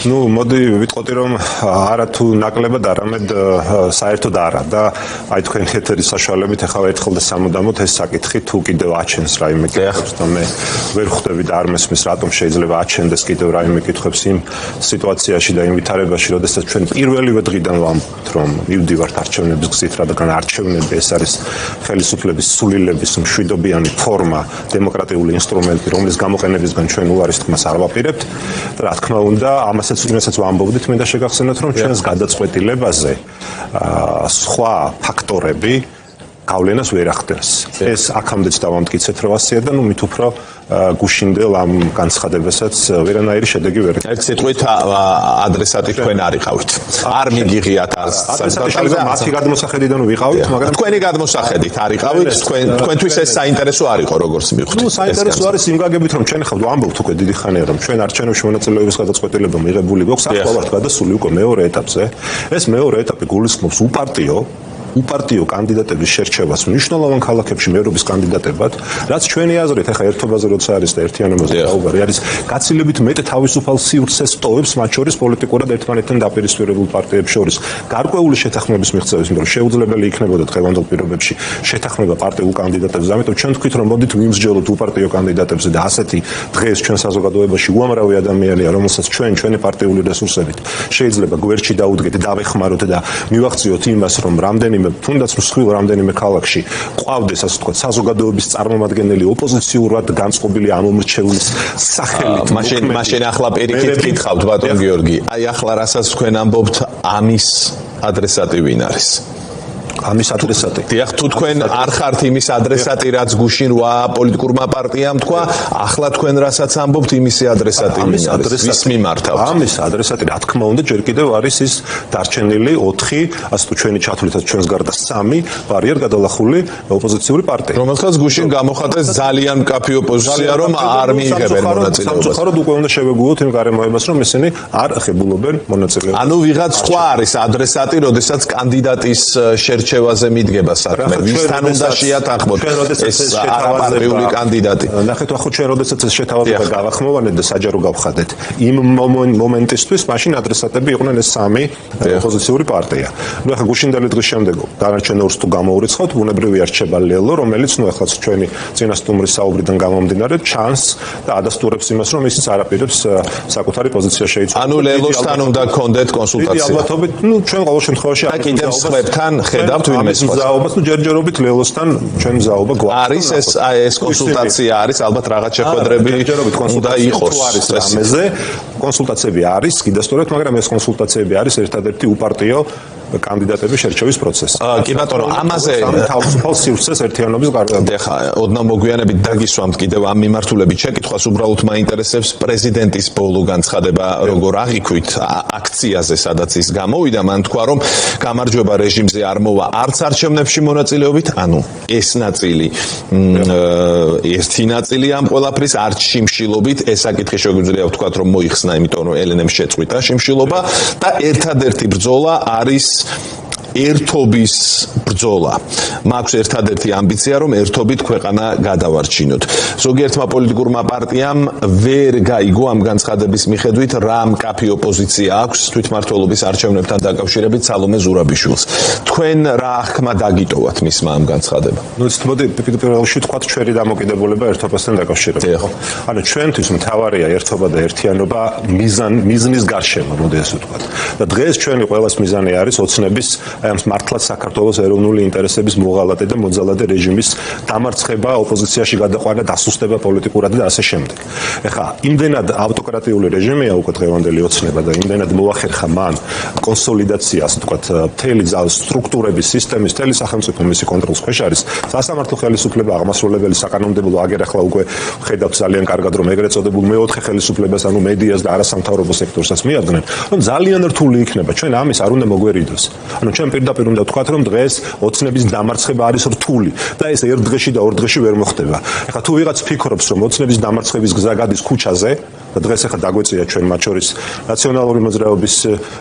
ნუ მოდი ვიტყოდი რომ არა თუ ნაკლებად არამედ საერთოდ არა და აი თქვენ ეთერის საშუალებით ახლა ერთხელ და სამუდამოდ ეს საკითხი თუ კიდევ აჩენს რაიმე კითხვებს და მე ვერ ხვდები და არ მესმის რატომ შეიძლება აჩენდეს კიდევ რაიმე კითხვებს იმ სიტუაციაში და იმ ვითარებაში, როდესაც ჩვენ პირველივე დღიდან ვამბობთ რომ მივდივართ არჩევნების გზით, რადგან არჩევნები ეს არის ხელისუფლების სულილების მშვიდობიანი ფორმა, დემოკრატიული ინსტრუმენტი, რომლის გამოყენებისგან ჩვენ უარის თქმას არ ვაპირებთ და რა თქმა უნდა იმასაც ვამბობდით, მინდა შეგახსენოთ, რომ ჩვენს გადაწყვეტილებაზე სხვა ფაქტორები გავლენას ვერ ახდენს. ეს აქამდეც დავამტკიცეთ რომ ასეა და ნუ მით უფრო გუშინდელ ამ განცხადებასაც ვერანაირი შედეგი ვერ აქვს. სიტყვით ადრესატი თქვენ არიყავით. არ მიგიღიათ ადრესატი მათი გადმოსახედიდან ვიყავით, მაგრამ თქვენი გადმოსახედით არიყავით, თქვენთვის ეს საინტერესო არ იყო როგორც მივხვდით. ნუ საინტერესო არის იმ გაგებით რომ ჩვენ ხავ ვამბობთ უკვე დიდი ხანია რომ ჩვენ არჩევნებში მონაწილეობის გადაწყვეტილება მიღებული გვაქვს, ახლა ვართ გადასული უკვე მეორე ეტაპზე. ეს მეორე ეტაპი გულისხმობს უპარტიო კანდიდატების შერჩევას მნიშვნელოვან ქალაქებში მეურობის კანდიდატებად, რაც ჩვენი აზრით ახლა ერთობაზე როცა არის და ერთიანობაზე დაუგარი არის გაცილებით მეტ თავისუფალ სივრცეს ტოვებს მათ შორის პოლიტიკურად ერთმანეთთან დაპირისპირებულ პარტიებს შორის გარკვეული შეთანხმების მიღწევის, იმიტომ რომ შეუძლებელი იქნებოდა დღევანდელ პირობებში შეთანხმება პარტიულ კანდიდატებზე. ამიტომ ჩვენ თქვით რომ მოდით ვიმსჯელოთ უპარტიო კანდიდატებზე და ასეთი დღეს ჩვენ საზოგადოებაში უამრავი ადამიანია, რომელსაც ჩვენი პარტიული რესურსებით შეიძლება გვერდში დაუდგეთ, დავეხმაროთ და მივახციოთ იმას, რომ რამდენიმე თუნდაც მსხვილ რამდენიმე ქალაქში ყავდეს ასე ვთქვათ საზოგადოების წარმომადგენელი ოპოზიციურად განწყობილი ამომრჩევლის სახელით. მაშინ ახლა პირიქით გითხავთ ბატონ გიორგი, აი ახლა რასაც თქვენ ამბობთ, ამის ადრესატი ვინ არის? ამის ადრესატი. დიახ, თუ თქვენ არ ხართ იმის ადრესატი, რაც გუშინ რვა პოლიტიკურმა პარტიამ თქვა, ახლა თქვენ რასაც ამბობთ, იმისი ადრესატი ვინ არის? ვის მიმართავთ? ამის ადრესატი, რა თქმა უნდა, ჯერ კიდევ არის ის დარჩენილი 4, ასე თუ ჩვენი ჩათვლითაც ჩვენს გარდა 3 ბარიერ გადალახული ოპოზიციური პარტია. რომელთაც გუშინ გამოხატეს ძალიან მკაფი ოპოზიცია, რომ არ მიიღებენ მონაწილეობას. სამწუხაროდ უკვე უნდა შევეგუოთ იმ გარემოებას, რომ ისინი არ ხებულობენ მონაწილეობას. ანუ ვიღაც სხვა არის ადრესატი, როდესაც კანდიდატის შერჩევაზე მიდგება საქმე. ვისთან უნდა შეათანხმოთ ეს არაპარტიული კანდიდატი? ნახეთ, ახლა ჩვენ როდესაც ეს შეთავაზება გავახმოვანეთ და საჯარო გავხადეთ, იმ მომენტისთვის მაშინ ადრესატები იყვნენ ეს 3 ოპოზიციური პარტია. ნუ ახლა გუშინდელი დღის შემდეგ დანარჩენ ორს თუ გამოურიცხავთ, ბუნებრივია რჩება ლელო, რომელიც ნუ ახლა ჩვენი წინასწარმეტყვის საუბრიდან გამომდინარე ჩანს და ადასტურებს იმას, რომ ისიც არაპირებს საკუთარი პოზიცია შეიცვალოს. ანუ ლელოსთან უნდა გქონდეთ კონსულტაცია. ალბათობით, ნუ ჩვენ ყოველ შემთხვევაში და კიდევ სხვებთან ხედავთ ვინმე სხვა. ზაობას, ნუ ჯერჯერობით ლელოსთან ჩვენ ზაობა გვაქვს. არის ეს კონსულტაცია არის, ალბათ რაღაც შეხვედრები უნდა იყოს. ამაზე კონსულტაციები არის, კიდასწორად, მაგრამ ეს კონსულტაციები არის ერთადერთი უპარტიო კანდიდატების შერჩევის პროცესი. კი ბატონო, ამაზე თავისუფალ სივრცეს ერთიანობის გარდა. ეხლა ოდნავ მოგვიანებით დაგისვამთ კიდევ ამ მიმართულებით შეკითხვას, უბრალოდ მაინტერესებს პრეზიდენტის ბოლო განცხადება როგორ აღიქვით აქციაზე, სადაც ის გამოვიდა, მან თქვა რომ გამარჯვება რეჟიმზე არ მოვა არც არჩევნებში მონაწილეობით, ანუ ეს ნაწილი ერთი ნაწილი ამ ყველაფრის არც შიმშილობით, ეს საკითხი შეგვიძლია ვთქვათ რომ მოიხსნა, იმიტომ რომ ელენემ შეწყვიტა შიმშილობა და ერთადერთი ბრძოლა არის ერთობის ბრძოლა. მაქვს ერთადერთი ამბიცია, რომ ერთობით ქვეყანა გადავარჩინოთ. ზოგიერთმა პოლიტიკურმა პარტიამ ვერ გაიგო ამ განცხადების მიხედვით რა მკაფი ოპოზიცია აქვს თვითმმართველობის არჩევნებთან დაკავშირებით სალომე ზურაბიშვილს. თქვენ რა აღქმა დაგიტოვათ მისმა ამ განცხადებამ? ნუ მოდი პირველში ვთქვათ ჩვენი დამოკიდებულება ერთობასთან დაკავშირებით. ანუ ჩვენთვის მთავარია ერთობა და ერთიანობა მიზნის გარშემო, მოდი ასე ვთქვათ. და დღეს ჩვენი ყველას მიზანი არის ოცნების აი ამ მართლაც საქართველოს ეროვნული ინტერესების მოღალატე და მოძალადე რეჟიმის დამარცხება, ოპოზიციაში გადაყვანა, დასუსტება პოლიტიკურად და ასე შემდეგ. ეხლა იმდენად ავტოკრატიული რეჟიმია უკვე დღევანდელი ოცნება და იმდენად მოახერხა მან კონსოლიდაცია, ასე ვთქვათ, მთელი სტრუქტურების სისტემის, მთელი სახელმწიფო მისი კონტროლის ქვეშ არის. სასამართლო ხელისუფლება, აღმასრულებელი, საკანონმდებლო, აგერ ახლა უკვე ხედავთ ძალიან კარგად რომ ეგრეთ წოდებულ მეოთხე ხელისუფლებას, ანუ მედიას და არასამთავრობო სექტორსაც მიადგენენ, რომ ძალიან რთული იქნება. ჩვენ ამის არ უნდა მოგვერიდოს. ანუ ჩვენ პირდაპირ უნდა ვთქვათ, რომ დღეს ოცნების დამარცხება არის რთული და ეს ერთ დღეში და ორ დღეში ვერ მოხდება. ეხლა თუ ვიღაც ფიქრობს, რომ ოცნების დამარცხების გზა გადის ქუჩაზე და დღეს ახლა დაგვეწია ჩვენ მათ შორის ნაციონალური მოძრაობის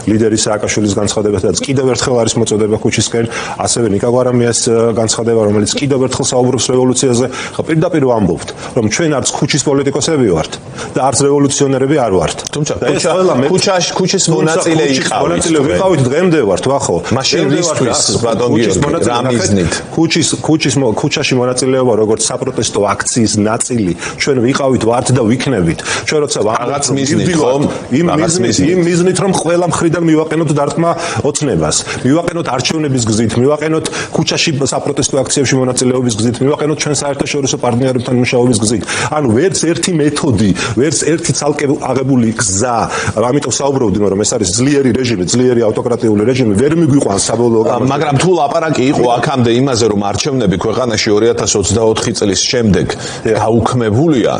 ლიდერი სააკაშვილის განცხადებასაც კიდევ ერთხელ არის მოწოდება ქუჩისკენ, ასევე ნიკა გვარამიას განცხადება, რომელიც კიდევ ერთხელ საუბრობს რევოლუციაზე. ხა პირდაპირ ვამბობთ, რომ ჩვენ არც ქუჩის პოლიტიკოსები ვართ და არც რევოლუციონერები არ ვართ. თუმცა ქუჩის მონაწილე ვიყავით დღემდე ვართ, ვახო. მაშინ რისთვის ბატონ გიორგი რა მიზნით? ქუჩაში მონაწილეობა როგორც საპროტესტო აქციის ნაწილი ჩვენ ვიყავით, ვართ და ვიქნებით. ჩვენ როცა რაღაც მიზნით ხომ? იმ მიზნით რომ ყველა მხრიდან მივაყენოთ დარტყმა ოცნებას, მივაყენოთ არჩევნების გზით, მივაყენოთ ქუჩაში საპროტესტო აქციებში მონაწილეობის გზით, მივაყენოთ ჩვენ საერთაშორისო პარტნიორებთან მუშაობის გზით. ანუ ვერც ერთი მეთოდი, ვერც ერთი ცალკე აღებული გზა, ამიტომ საუბრობდი, რომ ეს არის ძლიერი რეჟიმი, ძლიერი ავტოკრატიული რეჟიმი, ვერ მიგვიყვანს საბოლოო გამოსვლა. მაგრამ თუ ლაპარაკი იყო აქამდე იმაზე, რომ არჩევნები ქვეყანაში 2024 წლის შემდეგ გაუქმებულია,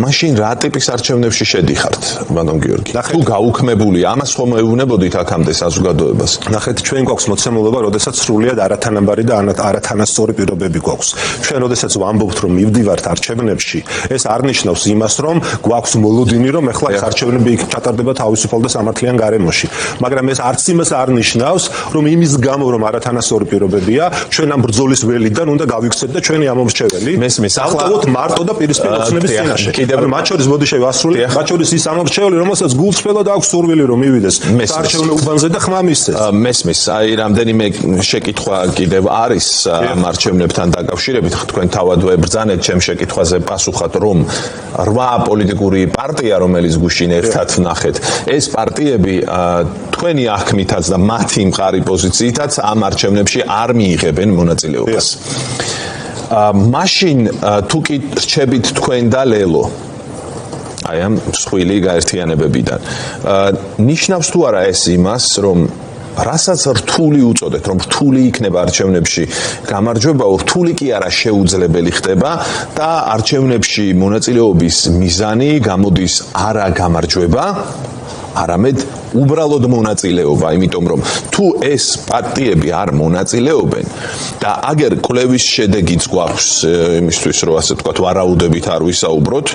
მაშინ რა ტიპის არჩევნებში შედიხართ, ბატონ გიორგი? თუ გაუქმებულია, ამას ხომ ეუბნებოდით აქამდე საზოგადოებას? ნახეთ, ჩვენ გვაქვს მოცემულობა, როდესაც სრულიად არათანაბარი და არათანასწორი პირობები გვაქვს. ჩვენ როდესაც ვამბობთ, რომ მივდივართ არჩევნებში, ეს არ ნიშნავს იმას, რომ გვაქვს მოლოდინი, რომ ეხლა ეს არჩევნები იქ ჩატარდება თავისუფალ და სამართლიან გარემოში. მაგრამ ეს არც იმას არ ნიშნავს, რომ იმის გამო, რომ არათანასწორი პირობებია, ჩვენ ამ ბრძოლის ველიდან უნდა გავიქცეთ და ჩვენი ამომრჩეველი. მესმის, ახლა მარტო და პირისპირ ოცნების წინაშე. მათ შორის მოდი შევასრულე, მათ შორის ის ამომრჩეველი, რომელსაც გულწრფელად აქვს სურვილი, რომ მივიდეს საარჩევნო უბანზე და ხმა მისცეს. მესმის, აი რამდენიმე შეკითხვა კიდევ არის ამ არჩევნებთან დაკავშირებით. თქვენ თავად ვებრძანეთ ჩემ შეკითხვაზე პასუხად, რომ 8 პოლიტიკური პარტია, რომელიც გუშინ ერთად ვნახეთ, ეს პარტიები თქვენი აღქმითაც და მათი მყარი პოზიციითაც ამ არჩევნებში არ მიიღებენ მონაწილეობას. მაშინ თუ კი რჩებით თქვენ და ლელო აი ამ მსხვილი გაერთიანებებიდან, ნიშნავს თუ არა ეს იმას, რომ რასაც რთული უწოდეთ, რომ რთული იქნება არჩევნებში გამარჯვება, რთული კი არა შეუძლებელი ხდება და არჩევნებში მონაწილეობის მიზანი გამოდის არა გამარჯვება, არამედ უბრალოდ მონაწილეობა, იმიტომ რომ თუ ეს პარტიები არ მონაწილეობენ და აგერ კვლევის შედეგიც გვაქვს იმისთვის, რომ ასე ვთქვათ, ვარაუდებით არ ვისაუბროთ,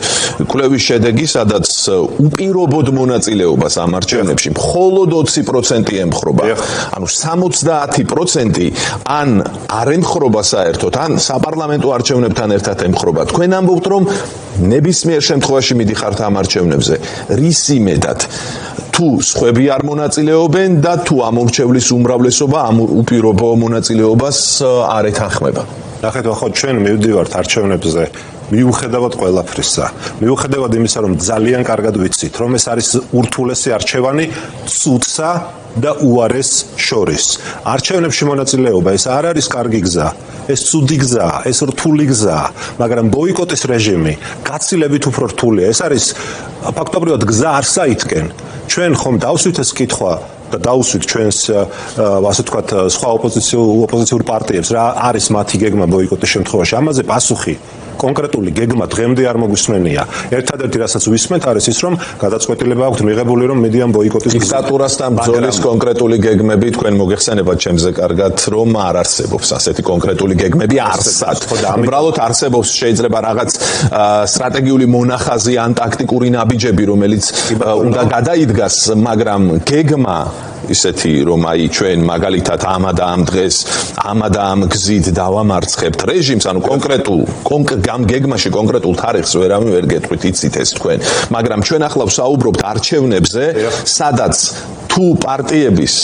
კვლევის შედეგი, სადაც უპირობოდ მონაწილეობას ამ არჩევნებში მხოლოდ 20% ემხრობა. ანუ 70% ან არ ემხრობა საერთოდ, ან საპარლამენტო არჩევნებთან ერთად ემხრობა. თქვენ ამბობთ, რომ ნებისმიერ შემთხვევაში მიდიხართ ამ არჩევნებზე. რის იმედად? თუ სხვები არ მონაწილეობენ და თუ ამომრჩევლის უმრავლესობა ამ უპირობო მონაწილეობას არ ეთანხმება. ნახეთ, ახლა ჩვენ მივდივართ არჩევნებზე მიუხედავად ყველაფრისა. მიუხედავად იმისა, რომ ძალიან კარგად ვიცით, რომ ეს არის ურთულესი არჩევანი ცუდსა და უარეს შორის. არჩევნებში მონაწილეობა ეს არ არის კარგი გზა, ეს ცუდი გზაა, ეს რთული გზაა, მაგრამ ბოიკოტის რეჟიმი გაცილებით უფრო რთულია. ეს არის ფაქტობრივად გზა არსაითკენ. ჩვენ ხომ დავსვით ეს კითხვა და დაუსვით ჩვენს ასე ვთქვათ სხვა ოპოზიციურ პარტიებს, რა არის მათი გეგმა ბოიკოტის შემთხვევაში. ამაზე პასუხი კონკრეტული გეგმა დღემდე არ მოგვისმენია. ერთადერთი რასაც ვისმენთ არის ის, რომ გადაწყვეტილება აქვთ მიღებული, რომ მედიან ბოიკოტის დიქტატურასთან ბრძოლის კონკრეტული გეგმები თქვენ მოგეხსენებათ ჩემზე კარგად, რომ არ არსებობს ასეთი კონკრეტული გეგმები არსად. უბრალოდ არსებობს შეიძლება რაღაც სტრატეგიული მონახაზი ან ტაქტიკური ნაბიჯები, რომელიც უნდა გადაიდგას, მაგრამ გეგმა ისეთი, რომ აი ჩვენ მაგალითად ამა და ამ დღეს, ამა და ამ გზით დავამარცხებთ რეჟიმს, ანუ კონკრეტულ გეგმაში კონკრეტულ თარიღს ვერავინ ვერ გეტყვით, იცით ეს თქვენ. მაგრამ ჩვენ ახლა ვსაუბრობთ არჩევნებზე, სადაც თუ პარტიების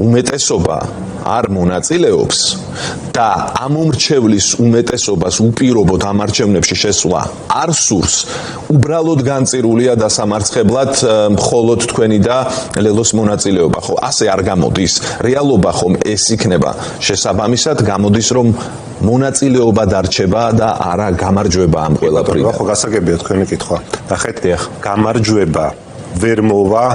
უმეტესობა არ მონაწილეობს და ამომრჩევლის უმეტესობას უპირობოდ ამ არჩევნებში შესვლა არ სურს, უბრალოდ განწირულია დასამარცხებლად მხოლოდ თქვენი და ლელოს მონაწილეობა. ხო, ასე არ გამოდის. რეალობა ხომ ეს იქნება. შესაბამისად გამოდის, რომ მონაწილეობა დარჩება და არა გამარჯვება ამ ყველაფრიდან. ხო, გასაგებია თქვენი კითხვა. ნახეთ, გამარჯვება ვერ მოვა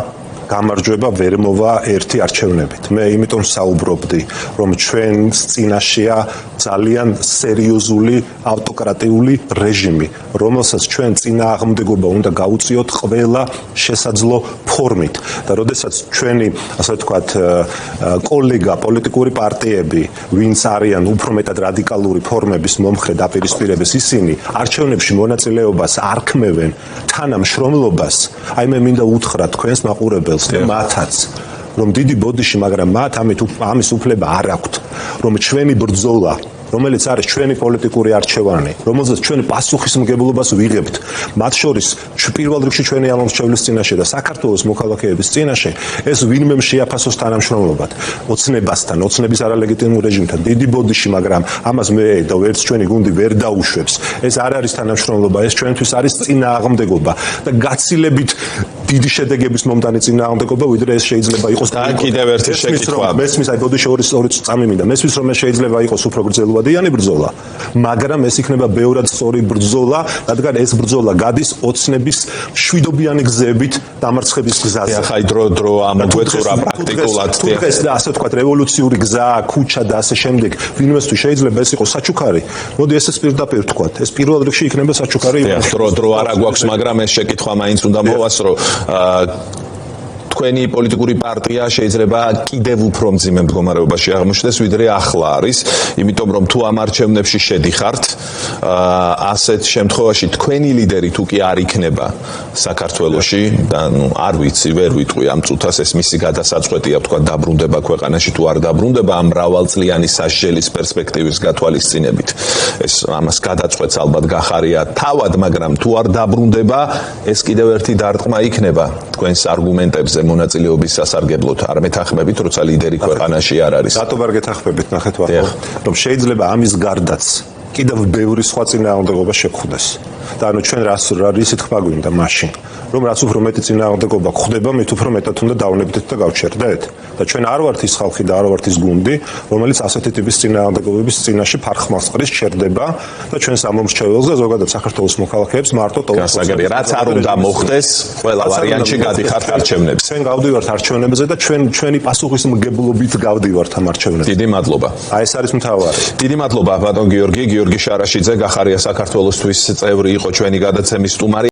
გამარჯვება ვერ მოვა ერთი არჩევნებით. მე იმიტომ საუბრობდი, რომ ჩვენს წინაშეა ძალიან სერიოზული ავტოკრატიული რეჟიმი, რომელსაც ჩვენ წინააღმდეგობა უნდა გაუწიოთ ყველა შესაძლო ფორმით. და როდესაც ჩვენი, ასე ვთქვათ, კოლეგა პოლიტიკური პარტიები, ვინც არიან უფრო მეტად რადიკალური ფორმების მომხრე დაპირისპირების, ისინი არჩევნებში მონაწილეობას არ ქმევენ თანამშრომლობას, აი მე მინდა უთხრა თქვენს მაყურებელს და მათაც, რომ დიდი ბოდიში, მაგრამ მათ ამის უფლება არ აქვთ, რომ ჩვენი ბრძოლა, რომელიც არის ჩვენი პოლიტიკური არჩევანი, რომელზეც ჩვენ პასუხისმგებლობას ვიღებთ, მათ შორის პირველ რიგში ჩვენი ამომრჩევლის წინაშე და საქართველოს მოქალაქეების წინაშე, ეს ვინმე შეაფასოს თანამშრომლობად, ოცნებასთან, ოცნების არალეგიტიმურ რეჟიმთან, დიდი ბოდიში, მაგრამ ამას მე და ვერც ჩვენი გუნდი ვერ დაუშვებს. ეს არ არის თანამშრომლობა, ეს ჩვენთვის არის წინააღმდეგობა და გაცილებით დიდი შედეგების მომდანი წინააღმდეგობა, ვიდრე ეს შეიძლება იყოს. და კიდევ ერთი შეკითხვა. მესმის აი ბოდიში ორი წამი მინდა. მესმის რომ ეს შეიძლება იყოს უფრო გრძელვადიანი ბრძოლა, მაგრამ ეს იქნება ბევრად სწორი ბრძოლა, რადგან ეს ბრძოლა გადის ოცნების მშვიდობიანი გზებით დამარცხების გზაზე. ახლა დრო ამოგვეწურა პრაქტიკულად. თუ დღეს და ასე ვთქვათ რევოლუციური გზა, ქუჩა და ასე შემდეგ, ვინმესთვის შეიძლება ეს იყოს საჩუქარი, მოდი ესეც პირდაპირ ვთქვათ, ეს პირველ რიგში იქნება საჩუქარი. დრო არა გვაქვს, მაგრამ ეს შეკითხვა მაინც უნდა მოვასწრო. თქვენი პოლიტიკური პარტია შეიძლება კიდევ უფრო მძიმე მდგომარეობაში აღმოჩნდეს, ვიდრე ახლა არის, იმიტომ რომ თუ ამ არჩევნებში შედიხართ, ასეთ შემთხვევაში თქვენი ლიდერი თუ კი არ იქნება საქართველოში და არ ვიცი, ვერ ვიტყვი ამ წუთას ეს მისი გადასაწყვეტია, თქვა დაბრუნდება ქვეყანაში თუ არ დაბრუნდება ამ მრავალწლიანი სასჯელის პერსპექტივის გათვალისწინებით. ეს ამას გადაწყვეტს ალბათ გახარია თავად, მაგრამ თუ არ დაბრუნდება, ეს კიდევ ერთი დარტყმა იქნება თქვენს არგუმენტებზე მონაწილეობის სასარგებლოდ. არ მეთანხმებით, როცა ლიდერი ქვეყანაში არ არის. რატო არ გეთანხმებით, ნახეთ ვახო, რომ შეიძლება ამის გარდაც კიდევ ბევრი სხვა წინააღმდეგობა შეგხვდეს. და ანუ ჩვენ რისი თქვა გვინდა მაშინ, რომ რაც უფრო მეტი წინააღმდეგობა გვხდება, მით უფრო მეტად უნდა დავნებდეთ და გავჩერდეთ. და ჩვენ არ ვართ ის ხალხი და არ ვართ ის გუნდი, რომელიც ასეთი ტიპის წინააღმდეგობების წინაშე ფარხმას ყრის ჩერდება და ჩვენს ამომრჩეველს და ზოგადად საქართველოს მოქალაქეებს მარტო ტოვებს. რაც არ უნდა მოხდეს, ყველა ვარიანტში გადიხართ არჩევნებს. ჩვენ გავდივართ არჩევნებზე და ჩვენი პასუხისმგებლობით გავდივართ ამ არჩევნებზე. დიდი მადლობა. აი ეს არის მთავარი. დიდი მადლობა ბატონ გიორგი შარაშიძე, გახარია საქართველოსთვის წევრი იყო ჩვენი გადაცემის სტუმარი.